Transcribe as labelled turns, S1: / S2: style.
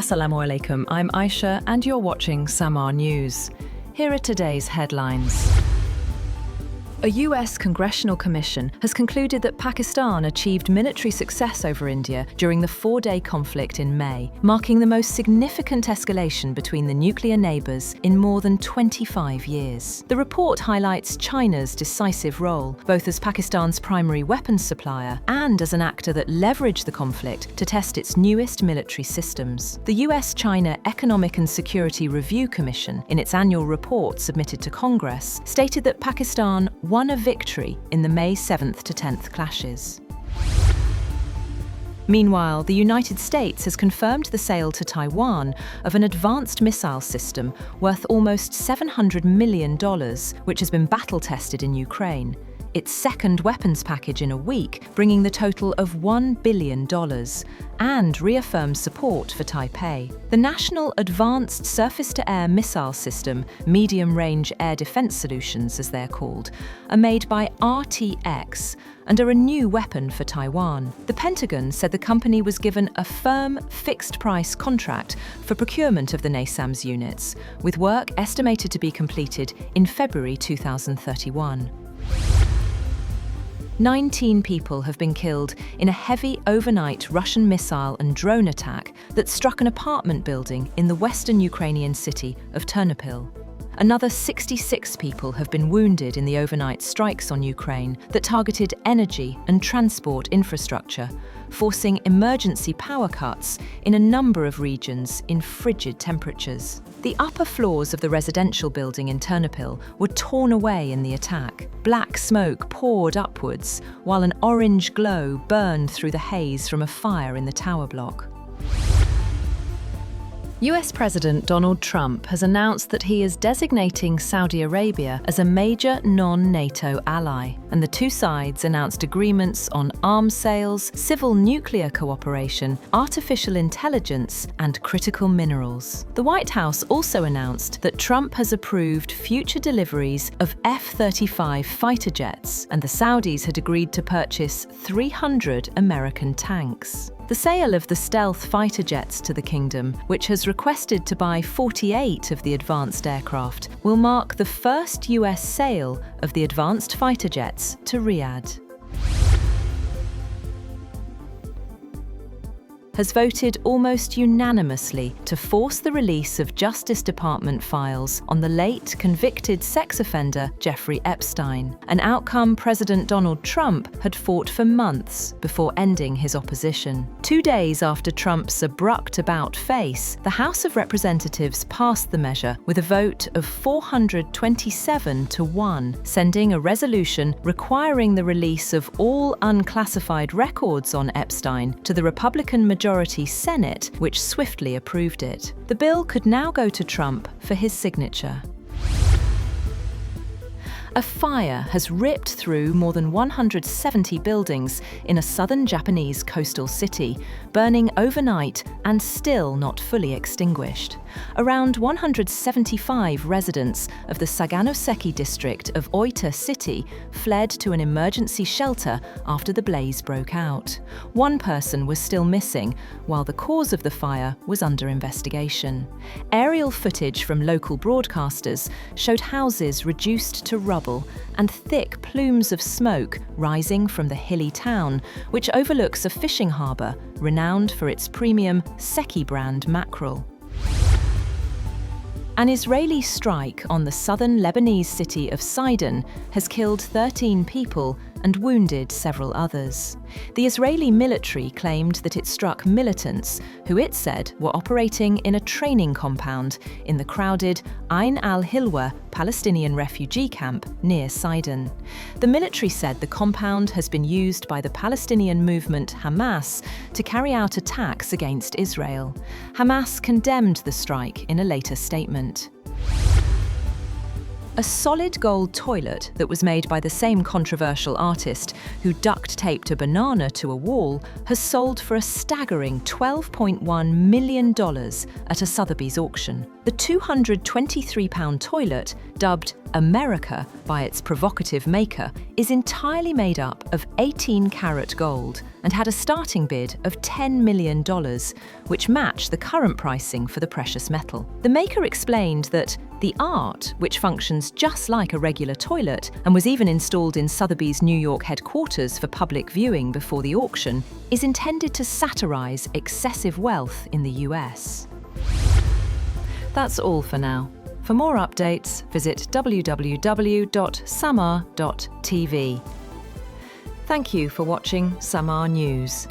S1: Assalamu alaikum, I'm Aisha and you're watching Samaa News. Here are today's headlines. A US congressional commission has concluded that Pakistan achieved military success over India during the 4-day conflict in May, marking the most significant escalation between the nuclear neighbours in more than 25 years. The report highlights China's decisive role, both as Pakistan's primary weapons supplier and as an actor that leveraged the conflict to test its newest military systems. The US-China Economic and Security Review Commission, in its annual report submitted to Congress, stated that Pakistan won a victory in the May 7th to 10th clashes. Meanwhile, the United States has confirmed the sale to Taiwan of an advanced missile system worth almost $700 million, which has been battle-tested in Ukraine. Its second weapons package in a week, bringing the total of $1 billion, and reaffirms support for Taipei. The National Advanced Surface-to-Air Missile System, Medium-Range Air Defense Solutions as they're called, are made by RTX and are a new weapon for Taiwan. The Pentagon said the company was given a firm, fixed-price contract for procurement of the NASAMS units, with work estimated to be completed in February 2031. 19 people have been killed in a heavy overnight Russian missile and drone attack that struck an apartment building in the western Ukrainian city of Ternopil. Another 66 people have been wounded in the overnight strikes on Ukraine that targeted energy and transport infrastructure, forcing emergency power cuts in a number of regions in frigid temperatures. The upper floors of the residential building in Ternopil were torn away in the attack. Black smoke poured upwards, while an orange glow burned through the haze from a fire in the tower block. US President Donald Trump has announced that he is designating Saudi Arabia as a major non-NATO ally, and the two sides announced agreements on arms sales, civil nuclear cooperation, artificial intelligence, and critical minerals. The White House also announced that Trump has approved future deliveries of F-35 fighter jets, and the Saudis had agreed to purchase 300 American tanks. The sale of the stealth fighter jets to the kingdom, which has requested to buy 48 of the advanced aircraft, will mark the first US sale of the advanced fighter jets to Riyadh. Has voted almost unanimously to force the release of Justice Department files on the late convicted sex offender Jeffrey Epstein, an outcome President Donald Trump had fought for months before ending his opposition. 2 days after Trump's abrupt about-face, the House of Representatives passed the measure with a vote of 427 to 1, sending a resolution requiring the release of all unclassified records on Epstein to the Republican majority Senate, which swiftly approved it. The bill could now go to Trump for his signature. A fire has ripped through more than 170 buildings in a southern Japanese coastal city, burning overnight and still not fully extinguished. Around 175 residents of the Saganoseki district of Oita City fled to an emergency shelter after the blaze broke out. One person was still missing, while the cause of the fire was under investigation. Aerial footage from local broadcasters showed houses reduced to rubble and thick plumes of smoke rising from the hilly town, which overlooks a fishing harbour renowned for its premium Seki brand mackerel. An Israeli strike on the southern Lebanese city of Sidon has killed 13 people and wounded several others. The Israeli military claimed that it struck militants who it said were operating in a training compound in the crowded Ain al-Hilwa Palestinian refugee camp near Sidon. The military said the compound has been used by the Palestinian movement Hamas to carry out attacks against Israel. Hamas condemned the strike in a later statement. A solid gold toilet that was made by the same controversial artist who duct-taped a banana to a wall has sold for a staggering $12.1 million at a Sotheby's auction. The £223 toilet, dubbed America by its provocative maker, is entirely made up of 18-carat gold and had a starting bid of $10 million, which matched the current pricing for the precious metal. The maker explained that the art, which functions just like a regular toilet and was even installed in Sotheby's New York headquarters for public viewing before the auction, is intended to satirize excessive wealth in the US. That's all for now. For more updates, visit www.samaa.tv. Thank you for watching Samaa News.